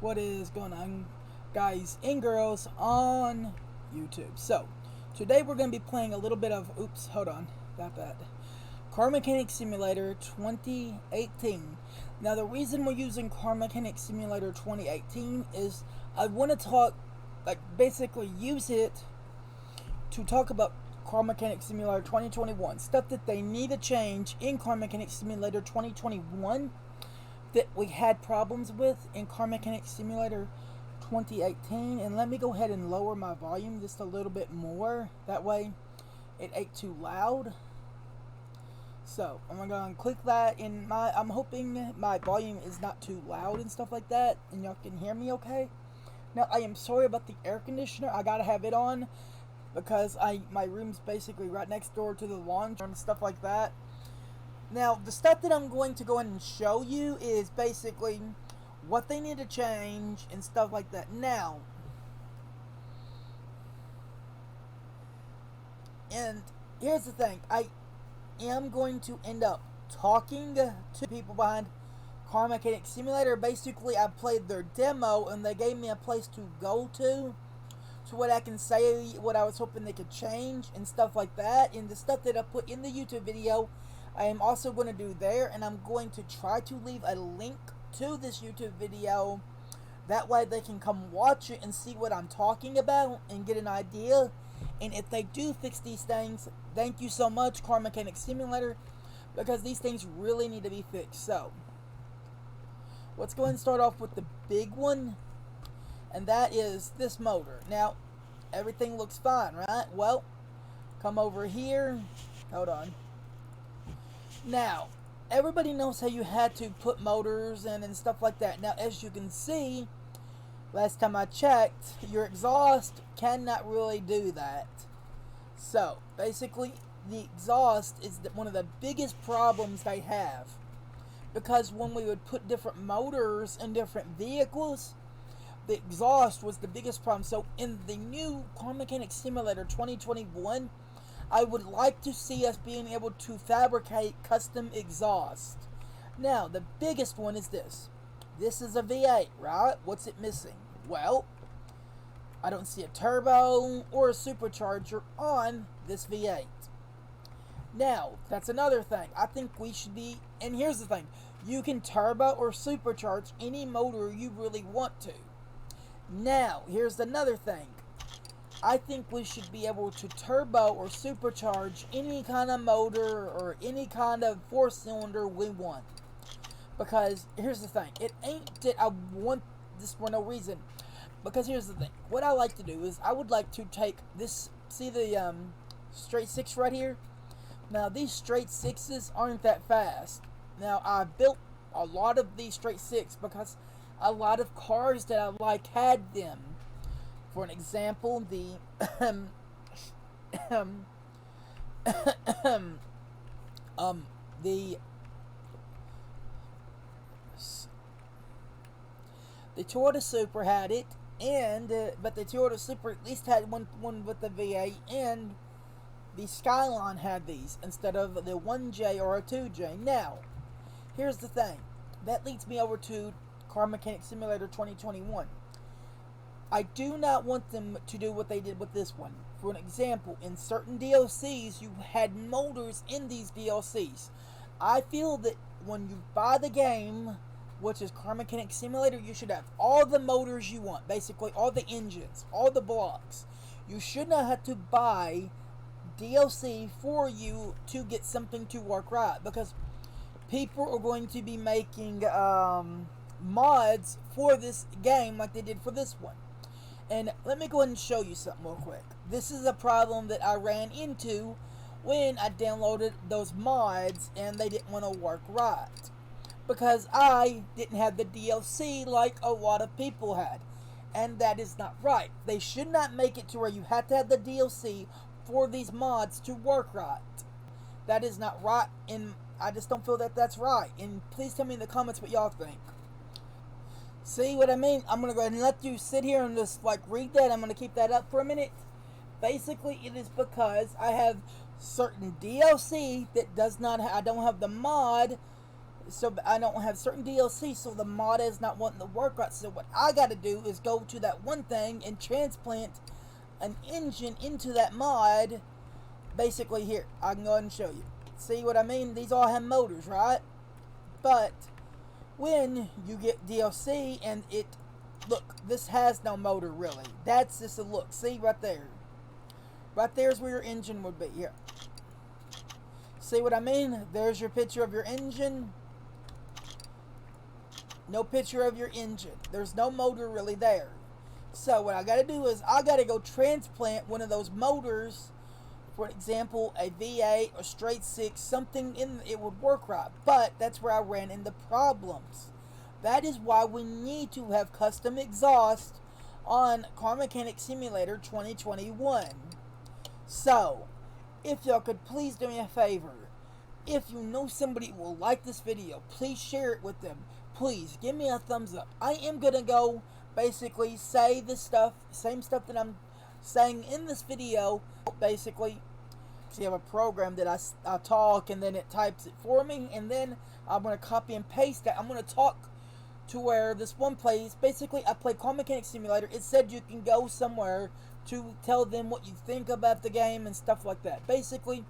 What is going on, guys and girls on YouTube? So today we're going to be playing a little bit of got that Car Mechanic Simulator 2018. Now the reason we're using Car Mechanic Simulator 2018 is I want to talk, basically use it to talk about Car Mechanic Simulator 2021, stuff that they need to change in Car Mechanic Simulator 2021 that we had problems with in Car Mechanic Simulator 2018. And let me go ahead and lower my volume just a little bit more, that way it ain't too loud. So I'm gonna click that in I'm hoping my volume is not too loud and stuff like that, and y'all can hear me okay. Now I am sorry about the air conditioner. I gotta have it on because my room's basically right next door to the laundry and stuff like that. Now, the stuff that I'm going to go ahead and show you is basically what they need to change and stuff like that. Now, and here's the thing. I am going to end up talking to people behind Car Mechanic Simulator. Basically, I played their demo and they gave me a place to go to what I can say, what I was hoping they could change and stuff like that. And the stuff that I put in the YouTube video, I am also going to do there, and I'm going to try to leave a link to this YouTube video. That way they can come watch it and see what I'm talking about and get an idea. And if they do fix these things, thank you so much, Car Mechanic Simulator, because these things really need to be fixed. So, let's go ahead and start off with the big one, and that is this motor. Now, everything looks fine, right? Well, come over here. Hold on. Now, everybody knows how you had to put motors in and stuff like that. Now, as you can see, last time I checked, your exhaust cannot really do that. So, basically, the exhaust is one of the biggest problems they have. Because when we would put different motors in different vehicles, the exhaust was the biggest problem. So, in the new Car Mechanic Simulator 2021, I would like to see us being able to fabricate custom exhaust. Now, the biggest one is this. This is a V8, right? What's it missing? Well, I don't see a turbo or a supercharger on this V8. Now, that's another thing. I think we should be, and here's the thing. You can turbo or supercharge any motor you really want to. Now, here's another thing. I think we should be able to turbo or supercharge any kind of motor or any kind of four-cylinder we want. Because here's the thing, it ain't that I want this for no reason. Because here's the thing, what I like to do is I would like to take this, see the straight six right here? Now these straight sixes aren't that fast. Now I built a lot of these straight six because a lot of cars that I like had them. For an example, the Toyota Supra had it, and but the Toyota Supra at least had one with the V8, and the Skyline had these instead of the 1J or a 2J. Now, here's the thing. That leads me over to Car Mechanic Simulator 2021. I do not want them to do what they did with this one. For an example, in certain DLCs, you had motors in these DLCs. I feel that when you buy the game, which is Car Mechanic Simulator, you should have all the motors you want. Basically, all the engines, all the blocks. You should not have to buy DLC for you to get something to work right. Because people are going to be making mods for this game like they did for this one. And let me go ahead and show you something real quick. This is a problem that I ran into when I downloaded those mods and they didn't want to work right. Because I didn't have the DLC like a lot of people had. And that is not right. They should not make it to where you have to have the DLC for these mods to work right. That is not right, and I just don't feel that that's right. And please tell me in the comments what y'all think. See what I mean? I'm going to go ahead and let you sit here and just read that. I'm going to keep that up for a minute. Basically, it is because I have certain DLC that does not I don't have the mod so I don't have certain DLC, so the mod is not wanting to work right. So what I got to do is go to that one thing and transplant an engine into that mod. Basically, here, I can go ahead and show you. See what I mean? These all have motors, right? But when you get DLC and it, look, this has no motor really. That's just a look. See right there. Right there's where your engine would be. Here. See what I mean? There's your picture of your engine. No picture of your engine. There's no motor really there. So what I got to do is I got to go transplant one of those motors. For example, a V8 or straight 6, something in it would work right. But that's where I ran into problems. That is why we need to have custom exhaust on Car Mechanic Simulator 2021. So, if y'all could please do me a favor, if you know somebody who will like this video, please share it with them. Please give me a thumbs up. I am gonna go basically say this stuff, same stuff that I'm saying in this video. Basically, so you have a program that I talk and then it types it for me, and then I'm gonna copy and paste that. I'm gonna talk to where this one place, basically I play Car Mechanic Simulator. It said you can go somewhere to tell them what you think about the game and stuff like that. Basically,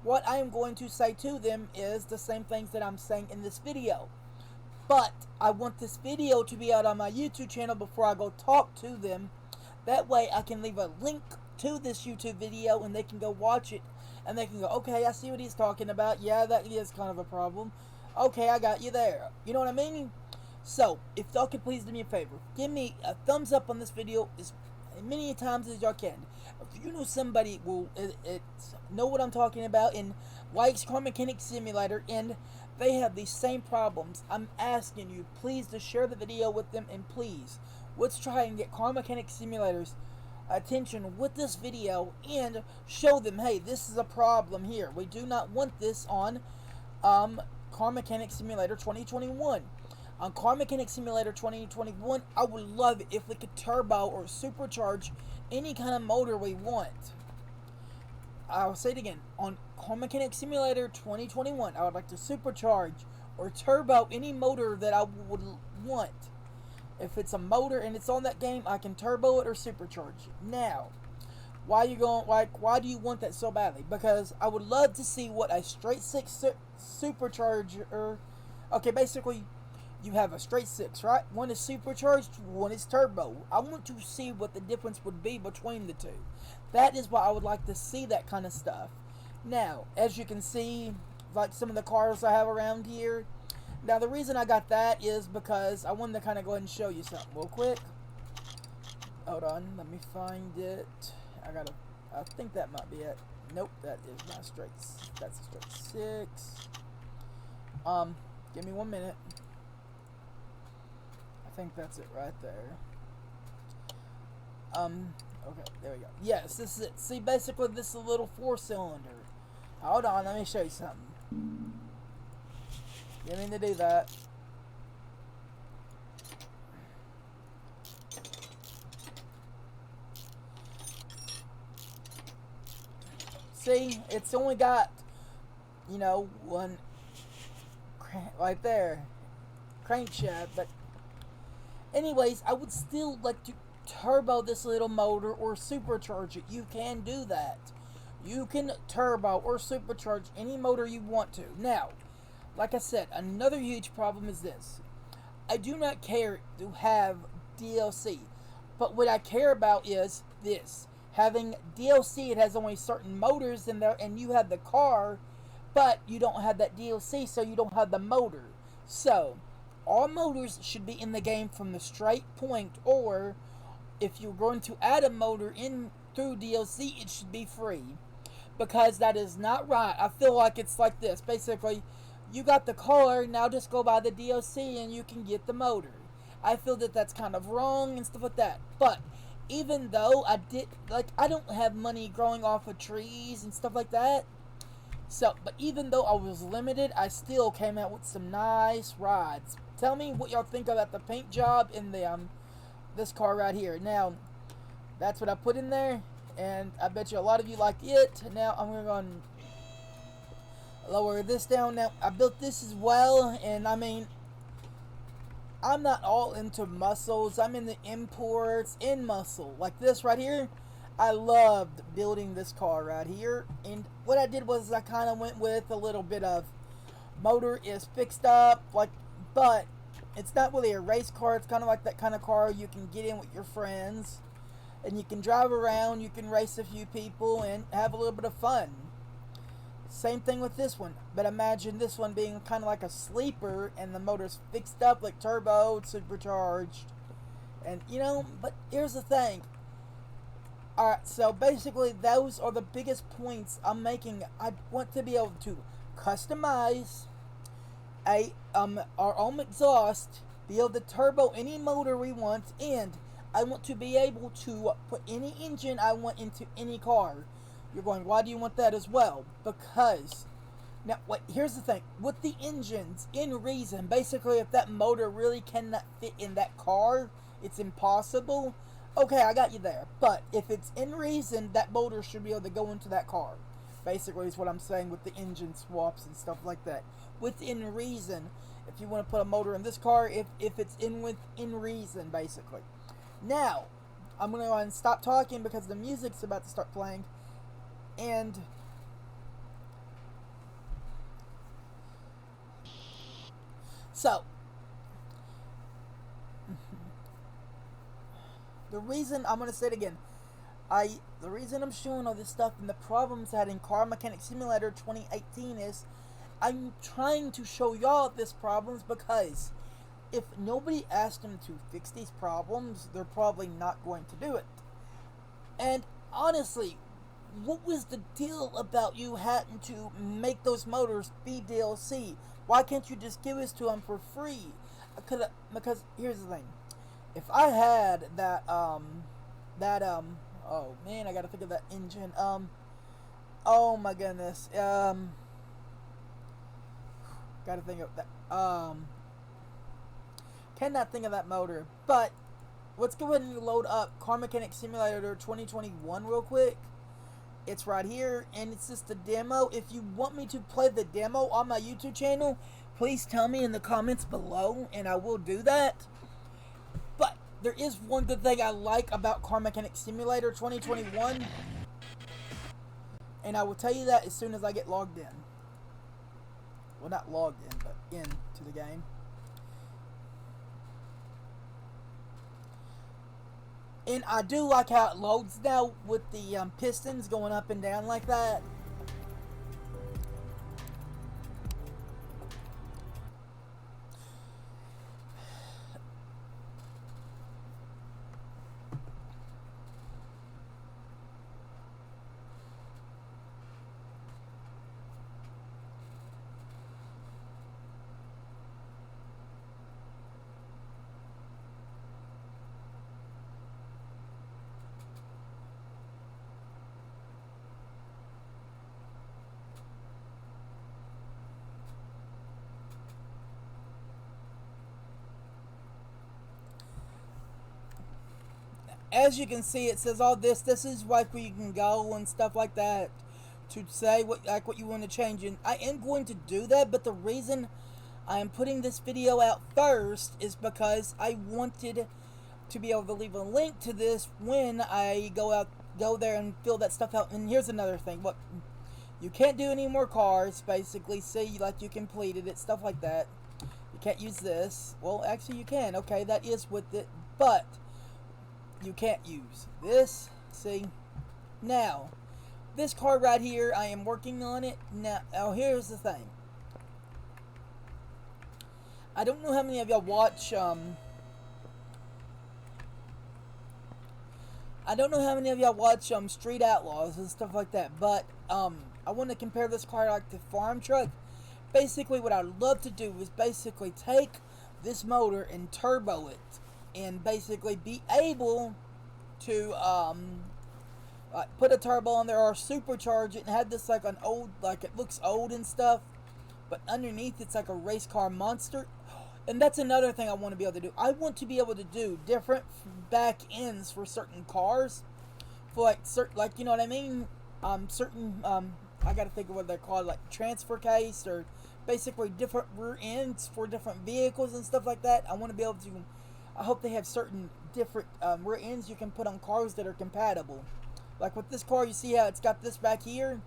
what I am going to say to them is the same things that I'm saying in this video. But I want this video to be out on my YouTube channel before I go talk to them. That way I can leave a link to this YouTube video and they can go watch it. And they can go, okay, I see what he's talking about. Yeah, that is kind of a problem. Okay, I got you there. You know what I mean? So, if y'all could please do me a favor, give me a thumbs up on this video as many times as y'all can. If you know somebody will know what I'm talking about and likes Car Mechanic Simulator and they have these same problems, I'm asking you please to share the video with them, and please, let's try and get Car Mechanic Simulator's attention with this video and show them, hey, this is a problem here. We do not want this on Car Mechanic Simulator 2021. On Car Mechanic Simulator 2021, I would love it if we could turbo or supercharge any kind of motor we want. I'll say it again. On Car Mechanic Simulator 2021, I would like to supercharge or turbo any motor that I would want. If it's a motor and it's on that game, I can turbo it or supercharge it. Now, why do you want that so badly? Because I would love to see what a straight 6 supercharger. Okay, basically, you have a straight 6, right? One is supercharged, one is turbo. I want to see what the difference would be between the two. That is why I would like to see that kind of stuff. Now, as you can see, like some of the cars I have around here. Now, the reason I got that is because I wanted to kind of go ahead and show you something real quick. Hold on, let me find it. I think that might be it. Nope, that is not straight. That's a straight 6. Give me 1 minute. I think that's it right there. Okay, there we go. Yes, this is it. See, basically, this is a little 4-cylinder. Hold on, let me show you something. Didn't mean to do that. See, it's only got, you know, one right there, crankshaft, but anyways, I would still like to turbo this little motor or supercharge it. You can do that. You can turbo or supercharge any motor you want to. Now, like I said, another huge problem is this. I do not care to have DLC, but what I care about is this. Having DLC, it has only certain motors in there, and you have the car, but you don't have that DLC, so you don't have the motor. So, all motors should be in the game from the straight point, or if you're going to add a motor in through DLC, it should be free. Because that is not right. I feel like it's like this. Basically, you got the car, now just go buy the DLC and you can get the motor. I feel that that's kind of wrong and stuff like that. But even though I don't have money growing off of trees and stuff like that. So, but even though I was limited, I still came out with some nice rides. Tell me what y'all think about the paint job in the this car right here. Now, that's what I put in there, and I bet you a lot of you like it. Now I'm gonna go and Lower this down. Now, I built this as well, and I mean, I'm not all into muscles. I'm in the imports in muscle. Like this right here. I loved building this car right here. And what I did was I kind of went with a little bit of motor is fixed up, like, but it's not really a race car. It's kind of like that kind of car you can get in with your friends. And you can drive around, you can race a few people, and have a little bit of fun. Same thing with this one, but imagine this one being kind of like a sleeper, and the motor's fixed up like turbo, supercharged, and you know. But here's the thing. All right, so basically those are the biggest points I'm making. I want to be able to customize our own exhaust, be able to turbo any motor we want, and I want to be able to put any engine I want into any car. You're going, why do you want that as well? Because, now, wait, here's the thing. With the engines, in reason, basically if that motor really cannot fit in that car, it's impossible. Okay, I got you there. But if it's in reason, that motor should be able to go into that car. Basically is what I'm saying with the engine swaps and stuff like that. Within reason, if you want to put a motor in this car, if it's within reason, basically. Now, I'm going to go ahead and stop talking because the music's about to start playing. And so, the reason, I'm going to say it again, the reason I'm showing all this stuff and the problems I had in Car Mechanic Simulator 2018 is I'm trying to show y'all these problems because if nobody asked them to fix these problems, they're probably not going to do it. And honestly, what was the deal about you having to make those motors be DLC? Why can't you just give this to them for free? Because here's the thing. If I had that, oh man, I gotta think of that engine, oh my goodness, gotta think of that, cannot think of that motor, but let's go ahead and load up Car Mechanic Simulator 2021 real quick. It's right here, and it's just a demo. If you want me to play the demo on my YouTube channel, please tell me in the comments below, and I will do that. But there is one good thing I like about Car Mechanic Simulator 2021, and I will tell you that as soon as I get logged in. Well, not logged in, but into the game. And I do like how it loads now with the pistons going up and down like that. As you can see, it says all this. This is like where you can go and stuff like that to say what you want to change. And I am going to do that, but the reason I am putting this video out first is because I wanted to be able to leave a link to this when I go there and fill that stuff out. And here's another thing. What you can't do any more cars, basically. See, like you completed it, stuff like that. You can't use this. Well, actually you can. Okay, that is with it, but you can't use this. See, now this car right here, I am working on it now. Here's the thing. I don't know how many of y'all watch Street Outlaws and stuff like that, but I want to compare this car like to Farm Truck. Basically, what I'd love to do is basically take this motor and turbo it, and basically be able to put a turbo on there or supercharge it and have this like an old, like it looks old and stuff, but underneath it's like a race car monster. And that's another thing I want to be able to do. I want to be able to do different back ends for certain cars, for like certain, like, you know what I mean, certain I gotta think of what they're called, like transfer case, or basically different rear ends for different vehicles and stuff like that. I want to be able to, I hope they have certain different rear ends you can put on cars that are compatible. Like with this car, you see how it's got this back here?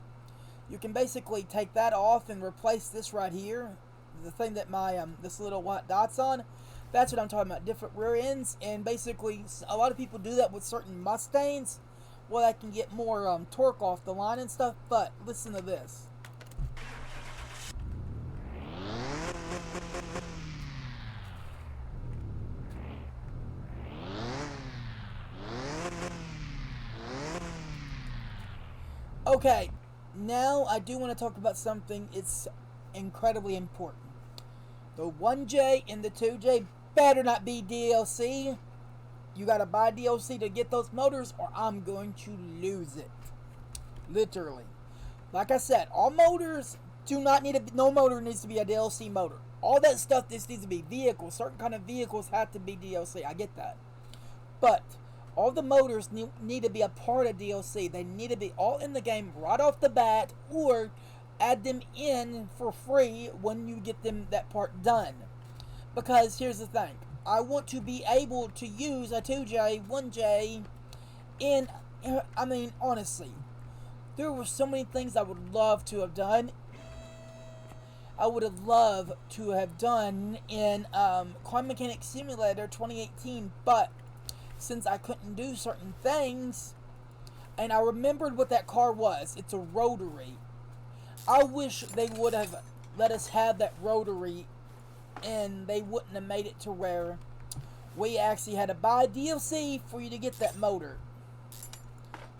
You can basically take that off and replace this right here, the thing that my this little white dot's on. That's what I'm talking about, different rear ends. And basically a lot of people do that with certain Mustangs. Well, I can get more torque off the line and stuff. But listen to this. Okay, now I do want to talk about something. It's incredibly important. The 1J and the 2J better not be DLC. You gotta buy DLC to get those motors, or I'm going to lose it. Literally. Like I said, all motors do not need no motor needs to be a DLC motor. All that stuff just needs to be vehicles. Certain kind of vehicles have to be DLC. I get that. But all the motors need to be a part of DLC. They need to be all in the game right off the bat, or add them in for free when you get them that part done. Because here's the thing. I want to be able to use a 2J, 1J, and I mean, honestly, there were so many things I would love to have done. I would have loved to have done in Car Mechanic Simulator 2018, but since I couldn't do certain things, and I remembered what that car was. It's a rotary. I wish they would have let us have that rotary, and they wouldn't have made it to where we actually had to buy DLC for you to get that motor.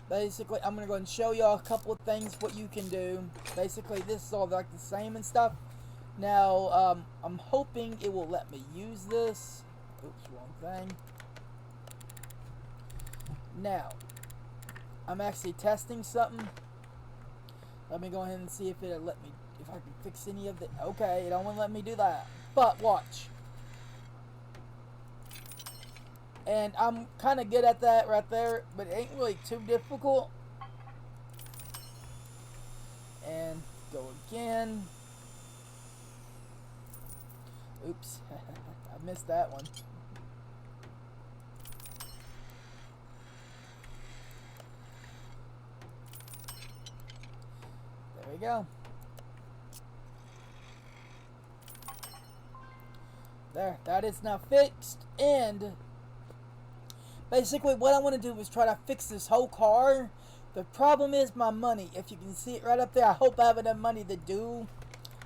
Basically, I'm going to go and show y'all a couple of things what you can do. Basically, this is all like the same and stuff. Now, I'm hoping it will let me use this. Oops, wrong thing. Now, I'm actually testing something. Let me go ahead and see if it'll let me, if I can fix any of the, okay, it don't want to let me do that. But watch. And I'm kind of good at that right there, but it ain't really too difficult. And go again. Oops, I missed that one. There we go. There, that is now fixed. And basically what I want to do is try to fix this whole car. The problem is my money. If you can see it right up there, I hope I have enough money to do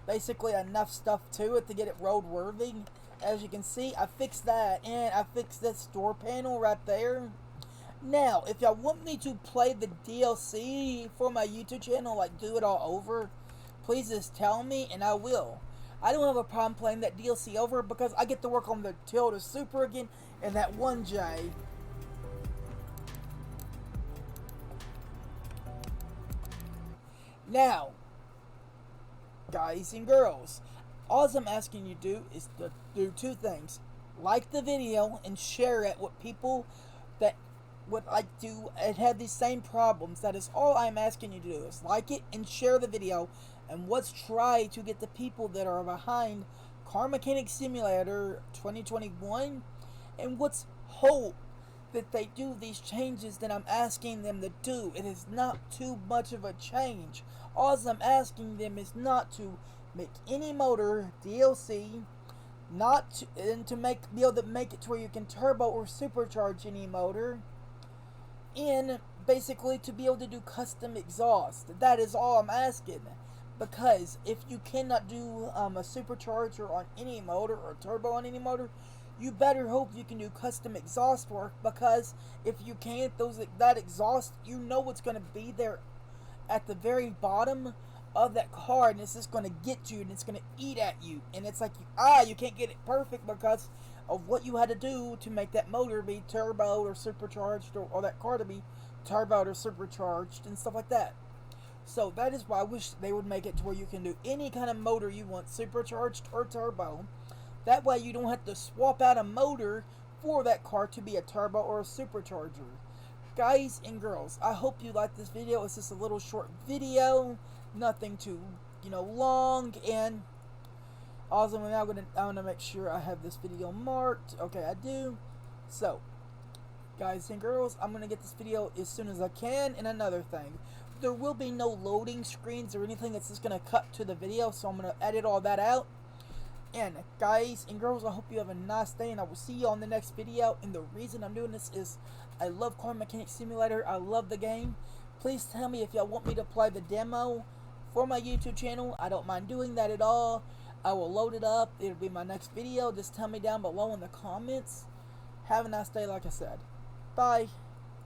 basically enough stuff to it to get it roadworthy. As you can see, I fixed that, and I fixed this door panel right there. Now, if y'all want me to play the DLC for my YouTube channel, like do it all over, please just tell me and I will. I don't have a problem playing that DLC over because I get to work on the Toyota Supra again and that 1J. Now, guys and girls, all I'm asking you to do is to do two things. Like the video and share it with people that would like to and have these same problems. That is all I'm asking you to do, is like it and share the video. And let's try to get the people that are behind Car Mechanic Simulator 2021, and let's hope that they do these changes that I'm asking them to do. It is not too much of a change. All I'm asking them is not to make any motor DLC, not to, and to be able to make it to where you can turbo or supercharge any motor, and basically to be able to do custom exhaust. That is all I'm asking. Because if you cannot do a supercharger on any motor or turbo on any motor, you better hope you can do custom exhaust work. Because if you can't, that exhaust, you know what's going to be there at the very bottom of that car, and it's just going to get you and it's going to eat at you. And it's like, you can't get it perfect because of what you had to do to make that motor be turboed or supercharged, or that car to be turboed or supercharged and stuff like that. So that is why I wish they would make it to where you can do any kind of motor you want, supercharged or turbo. That way you don't have to swap out a motor for that car to be a turbo or a supercharger. Guys and girls, I hope you like this video. It's just a little short video. nothing too, long. And also, I'm gonna make sure I have this video marked. Okay, I do. So, guys and girls, I'm gonna get this video as soon as I can. And another thing, there will be no loading screens or anything that's just gonna cut to the video, so I'm gonna edit all that out. And guys and girls, I hope you have a nice day, and I will see you on the next video. And the reason I'm doing this is I love Car Mechanic Simulator. I love the game. Please tell me if y'all want me to play the demo for my YouTube channel. I don't mind doing that at all. I will load it up. It'll be my next video. Just tell me down below in the comments. Have a nice day, like I said. Bye.